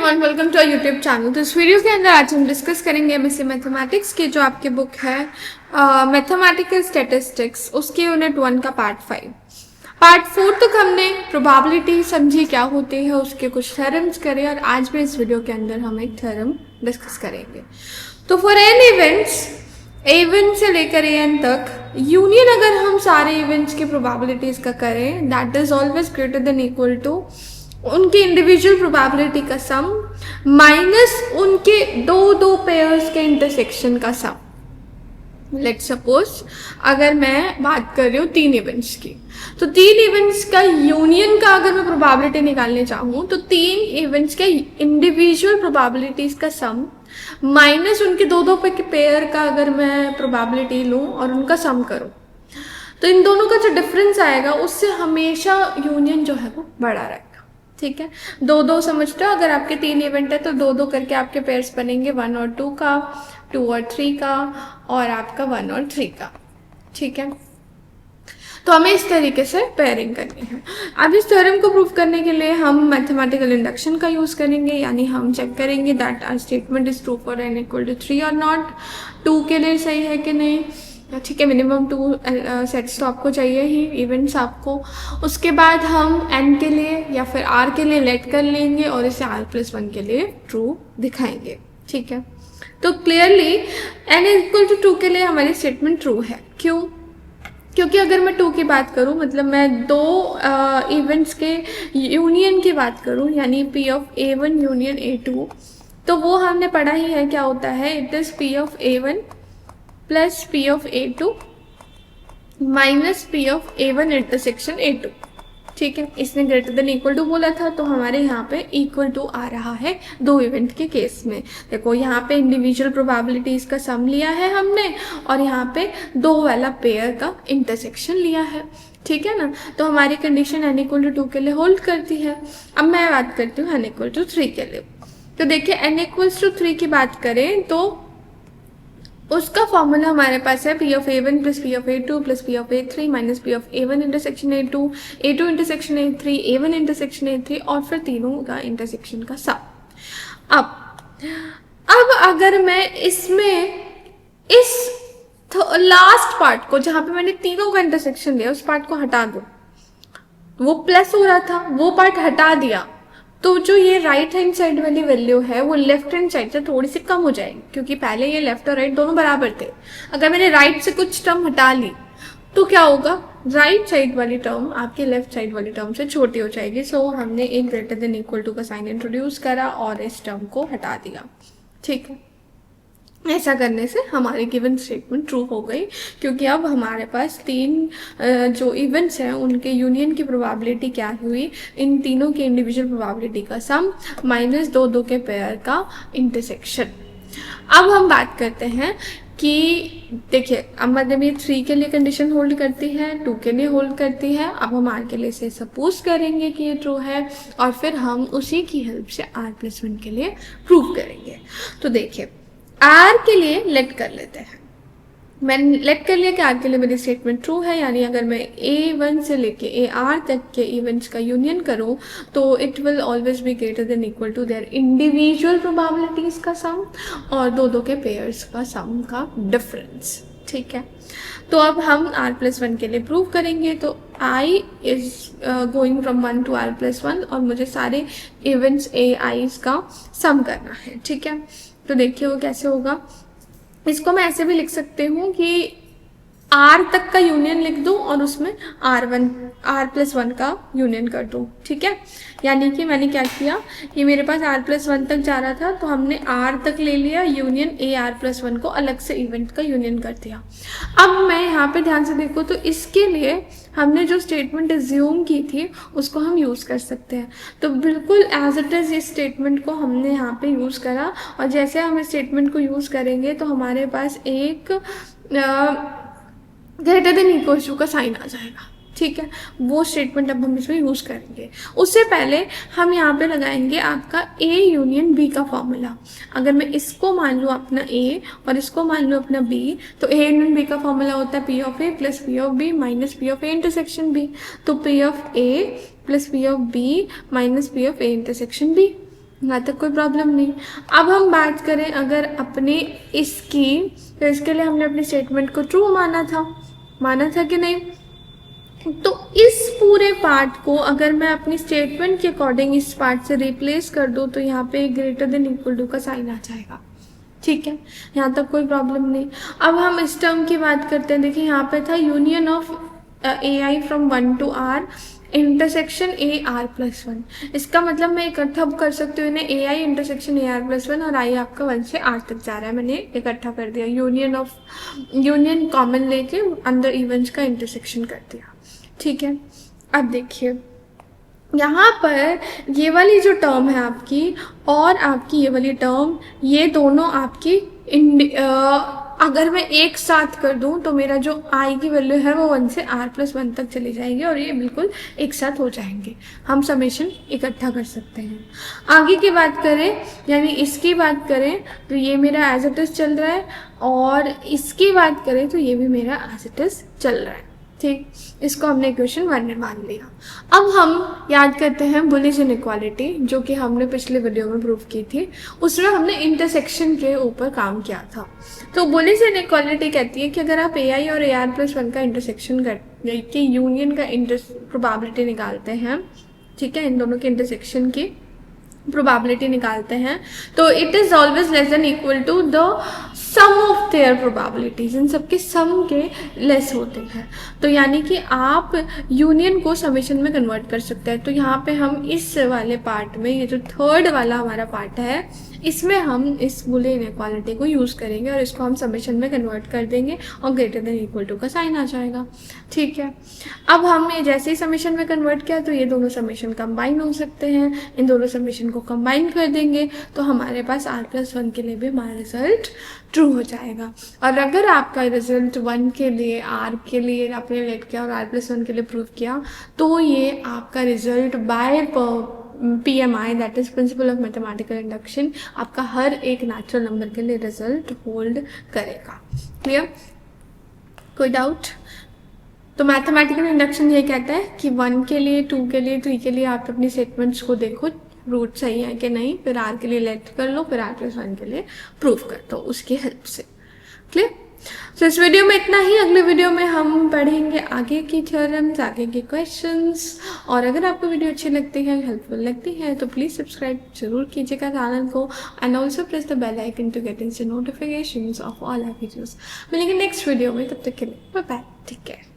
Everyone, welcome to our YouTube channel. तो इस video के अंदर आज हम डिस्कस करेंगे एमएससी मैथमेटिक्स की जो आपकी बुक है मैथमेटिकल स्टैटिस्टिक्स, उसके यूनिट 1 का पार्ट 5। पार्ट 4 तक हमने प्रोबेबिलिटी समझी क्या होती है, उसके कुछ थ्योरम्स करे, और आज भी इस वीडियो के अंदर हम एक थ्योरम डिस्कस करेंगे। तो फॉर एन इवेंट्स A1 से लेकर AN तक यूनियन अगर हम सारे इवेंट्स की प्रोबेबिलिटीज का करें, that is always greater than equal to उनके इंडिविजुअल प्रोबेबिलिटी का सम माइनस उनके दो पेयर्स के इंटरसेक्शन का सम। लेट्स सपोज अगर मैं बात कर रही हूँ 3 इवेंट्स की, तो 3 इवेंट्स का यूनियन का अगर मैं प्रोबेबिलिटी निकालने चाहूँ तो 3 इवेंट्स के इंडिविजुअल प्रोबेबिलिटीज का सम माइनस उनके दो पेयर का अगर मैं प्रोबेबिलिटी लूँ और उनका सम करूँ, तो इन दोनों का जो डिफरेंस आएगा उससे हमेशा यूनियन जो है वो बड़ा रहेगा। ठीक है, दो समझते हो, अगर आपके 3 इवेंट है तो दो करके आपके पेयर्स बनेंगे 1 और 2 का, 2 और 3 का, और आपका 1 और 3 का। ठीक है, तो हमें इस तरीके से पेयरिंग करनी है। अब इस थ्योरम को प्रूव करने के लिए हम मैथमेटिकल इंडक्शन का यूज करेंगे, यानी हम चेक करेंगे that our statement is true for n equal to 3 और नॉट। 2 के लिए सही है कि नहीं। ठीक है, मिनिमम 2 सेट्स तो आपको चाहिए ही, इवेंट्स आपको। उसके बाद हम n के लिए या फिर r के लिए लेट कर लेंगे और इसे r+1 के लिए ट्रू दिखाएंगे। ठीक है, तो क्लियरली n इक्वल टू 2 के लिए हमारी स्टेटमेंट ट्रू है। क्यों? क्योंकि अगर मैं 2 की बात करूं, मतलब मैं 2 इवेंट्स के यूनियन की बात करूं, यानी P of A1 union A2, तो वो हमने पढ़ा ही है क्या होता है। It is P of A1 plus P of A2 minus P of A1 intersection A2। ठीक है, इसने ग्रेटर देन इक्वल टू बोला था, तो हमारे यहाँ पे इक्वल टू आ रहा है 2 इवेंट के केस में। देखो यहाँ पे इंडिविजुअल प्रोबेबिलिटीज का सम लिया है हमने, और यहाँ पे 2 वाला पेयर का इंटरसेक्शन लिया है। ठीक है ना, तो हमारी कंडीशन n इक्वल टू 2 के लिए होल्ड करती है। अब मैं बात करती हूँ n इक्वल टू 3 के लिए। तो देखिए n इक्वल्स टू 3 की बात करें तो उसका फॉर्मूला हमारे पास है P of A1 plus P of A2 plus P of A3 minus P of A1 intersection A2, A2 intersection A3, A1 intersection A3, और फिर तीनों का इंटरसेक्शन का सम। अब अगर मैं इसमें इस लास्ट पार्ट को, जहां पे मैंने तीनों का इंटरसेक्शन लिया, उस पार्ट को हटा दूं, वो प्लस हो रहा था, वो पार्ट हटा दिया, तो जो ये राइट हैंड साइड वाली वैल्यू है वो लेफ्ट हैंड साइड से थोड़ी सी कम हो जाएगी, क्योंकि पहले ये लेफ्ट और राइट दोनों बराबर थे। अगर मैंने राइट से कुछ टर्म हटा ली तो क्या होगा, राइट साइड वाली टर्म आपके लेफ्ट साइड वाली टर्म से छोटी हो जाएगी। सो हमने एक ग्रेटर देन इक्वल टू का साइन इंट्रोड्यूस करा और इस टर्म को हटा दिया। ठीक है, ऐसा करने से हमारी गिवन स्टेटमेंट ट्रू हो गई, क्योंकि अब हमारे पास 3 जो इवेंट्स हैं उनके यूनियन की प्रोबेबिलिटी क्या हुई, इन तीनों की इंडिविजुअल प्रोबेबिलिटी का सम माइनस 2 के पेयर का इंटरसेक्शन। अब हम बात करते हैं कि देखिए, अब मतलब ये 3 के लिए कंडीशन होल्ड करती है, 2 के लिए होल्ड करती है। अब हम r के लिए से सपोज करेंगे कि ये ट्रू है, और फिर हम उसी की हेल्प से r+1 के लिए प्रूव करेंगे। तो देखिए, R के लिए लेट कर लेते हैं। मैंने लेट कर लिया कि R के लिए मेरी स्टेटमेंट ट्रू है, यानी अगर मैं A1 से लेके AR तक के इवेंट्स का यूनियन करूं तो it will always be greater than equal to their individual probabilities का सम और दो के पेयर्स का सम का डिफरेंस। ठीक है, तो अब हम r+1 के लिए प्रूव करेंगे। तो I is going from 1 to r+1, और मुझे सारे इवेंट्स AIs का सम करना है। ठीक है, तो देखिए वो कैसे होगा। इसको मैं ऐसे भी लिख सकती हूँ कि R तक का यूनियन लिख दूँ और उसमें r+1 का यूनियन कर दूँ। ठीक है, यानी कि मैंने क्या किया, ये मेरे पास r+1 तक जा रहा था, तो हमने R तक ले लिया यूनियन AR+1 को अलग से इवेंट का यूनियन कर दिया। अब मैं यहाँ पे ध्यान से देखो तो इसके लिए हमने जो स्टेटमेंट एज्यूम की थी उसको हम यूज़ कर सकते हैं। तो बिल्कुल एज इट इज़ इस स्टेटमेंट को हमने यहाँ पे यूज़ करा, और जैसे हम इस स्टेटमेंट को यूज़ करेंगे तो हमारे पास एक ग्रेटर देन इक्वल टू का साइन आ जाएगा। ठीक है, वो स्टेटमेंट अब हम इसमें यूज़ करेंगे। उससे पहले हम यहाँ पे लगाएंगे आपका A यूनियन B का फॉर्मूला। अगर मैं इसको मान लूँ अपना A और इसको मान लूँ अपना B, तो A यूनियन B का फॉर्मूला होता है P of A plus P of B minus P of A intersection B। तो P of A plus P of B minus P of A intersection B। यहाँ तक कोई problem नहीं। अब हम बात करें अगर अपने इसकी, तो इसके लिए हमने अपने स्टेटमेंट को ट्रू माना था कि नहीं। तो इस पूरे पार्ट को अगर मैं अपनी स्टेटमेंट के अकॉर्डिंग इस पार्ट से रिप्लेस कर दूँ तो यहाँ पे ग्रेटर देन इक्वल टू का साइन आ जाएगा। ठीक है, यहाँ तक कोई प्रॉब्लम नहीं। अब हम इस टर्म की बात करते हैं। देखिए यहाँ पे था union of A I from 1 to r intersection A R plus 1। इसका मतलब मैं इकट्ठा कर सकती हूँ इन्हें, ए आई इंटरसेक्शन ए आर प्लस 1 और आई आपका 1 से r तक जा रहा है, मैंने इकट्ठा कर दिया। यूनियन कॉमन लेके अंदर इवेंट्स का इंटरसेक्शन कर दिया। ठीक है, अब देखिए यहाँ पर ये वाली जो टर्म है आपकी और आपकी ये वाली टर्म, ये दोनों आपकी अगर मैं एक साथ कर दूं तो मेरा जो आई की वैल्यू है वो 1 से r+1 तक चली जाएगी और ये बिल्कुल एक साथ हो जाएंगे। हम समेशन इकट्ठा कर सकते हैं। आगे की बात करें, यानी इसकी बात करें तो ये मेरा एज इट इज़ चल रहा है और इसकी बात करें तो ये भी मेरा एज इट इज़ चल रहा है। ठीक, इसको हमने इक्वेशन 1 में मान लिया। अब हम याद करते हैं बुलिश इनइक्वालिटी, जो कि हमने पिछले वीडियो में प्रूव की थी। उसमें हमने इंटरसेक्शन के ऊपर काम किया था। तो बुलिश इनइक्वालिटी कहती है कि अगर आप ए आई और ए r+1 का इंटरसेक्शन करके यूनियन का प्रोबेबिलिटी निकालते हैं, ठीक है, इन दोनों के इंटरसेक्शन की प्रोबेबिलिटी निकालते हैं, तो it is always less than equal to the sum of their probabilities. इन सबके सम के लेस होते हैं। तो यानी कि आप यूनियन को समेशन में कन्वर्ट कर सकते हैं। तो यहाँ पे हम इस वाले पार्ट में, ये जो थर्ड वाला हमारा पार्ट है, इसमें हम इस बुलियन इनइक्वालिटी को यूज़ करेंगे और इसको हम समेशन में कन्वर्ट कर देंगे और ग्रेटर देन इक्वल टू का साइन आ जाएगा। ठीक है, अब हमने जैसे ही समेशन में कन्वर्ट किया तो ये दोनों समेशन कंबाइन हो सकते हैं। इन दोनों समेशन को कंबाइन कर देंगे तो हमारे पास r+1 के लिए भी हमारा रिजल्ट ट्रू हो जाएगा। और अगर आपका रिजल्ट 1 के लिए, r के लिए आपने लेट किया और r+1 के लिए प्रूव किया, तो ये आपका result by PMI, that is principle of mathematical induction, आपका हर एक नेचुरल नंबर के लिए रिजल्ट होल्ड करेगा। क्लियर? कोई डाउट? तो मैथमेटिकल इंडक्शन ये कहता है कि 1 के लिए, 2 के लिए, 3 के लिए आप अपनी स्टेटमेंट्स को देखो रूट सही है कि नहीं, फिर r के लिए लेट कर लो, फिर r+1 के लिए प्रूव कर दो उसकी हेल्प से। क्लियर? तो इस वीडियो में इतना ही। अगले वीडियो में हम पढ़ेंगे आगे की थ्योरम्स, आगे के क्वेश्चंस। और अगर आपको वीडियो अच्छी लगती है, हेल्पफुल लगती है, तो प्लीज़ सब्सक्राइब जरूर कीजिएगा चैनल को and also press the bell icon to get instant notifications of all our videos. मिलेंगे नेक्स्ट वीडियो में, तब तक के लिए बाय बाय, टेक केयर।